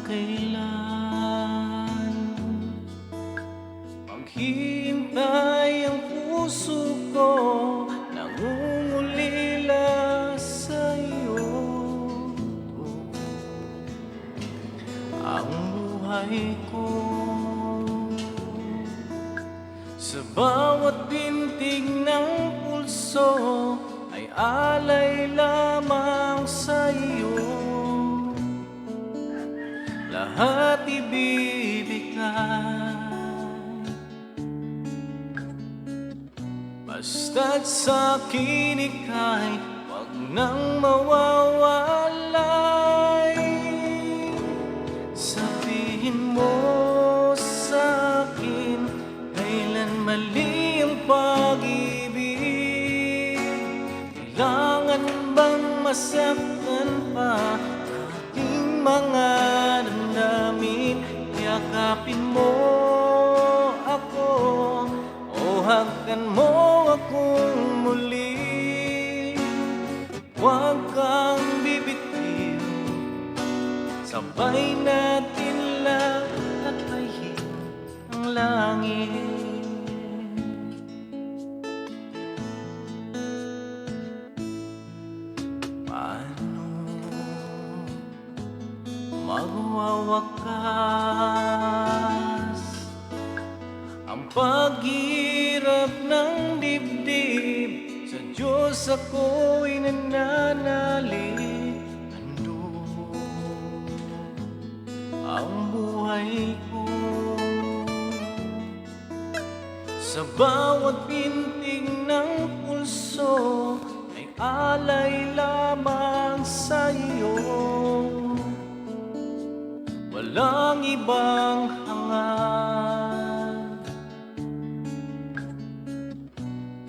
kailan maghihintay ang puso ko, nangungulila sa'yo. Ang buhay ko sa bawat bintig ng pulso ay alay lamang sa'yo. Lahat ibibigay, basta't sa'kin ika'y wag nang mawawalay. Sabihin mo sa'kin kailan mali ang pag-ibig. Kailangan bang masaktan pa ating mga damdamin? Yakapin mo ako o hagkan mo akong muli. Huwag kang bibitiw, sabay natin lalakayin ang langit. Paano magwawakas ang paghirap ng dibdib? Sa Diyos ako'y nananalig. Handog ang buhay ko sa bawat bintig ng pulso ay alay lamang sa'yo. Walang ibang hangad,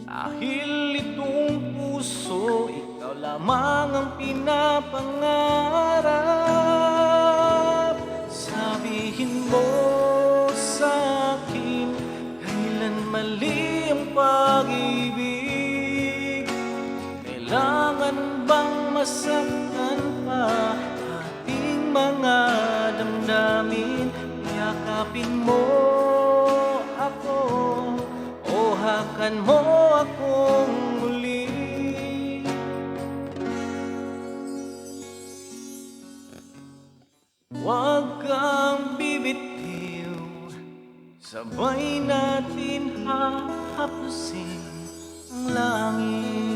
dahil itong puso ikaw lamang ang pinapangarap. Sabihin mo sa'kin kailan mali ang pag-ibig. Kailangan bang masaktan pa ating mga damdamin? Yakapin mo ako o hakan mo akong muli. Huwag kang bibitiw, sabay natin hahapusin ang langit.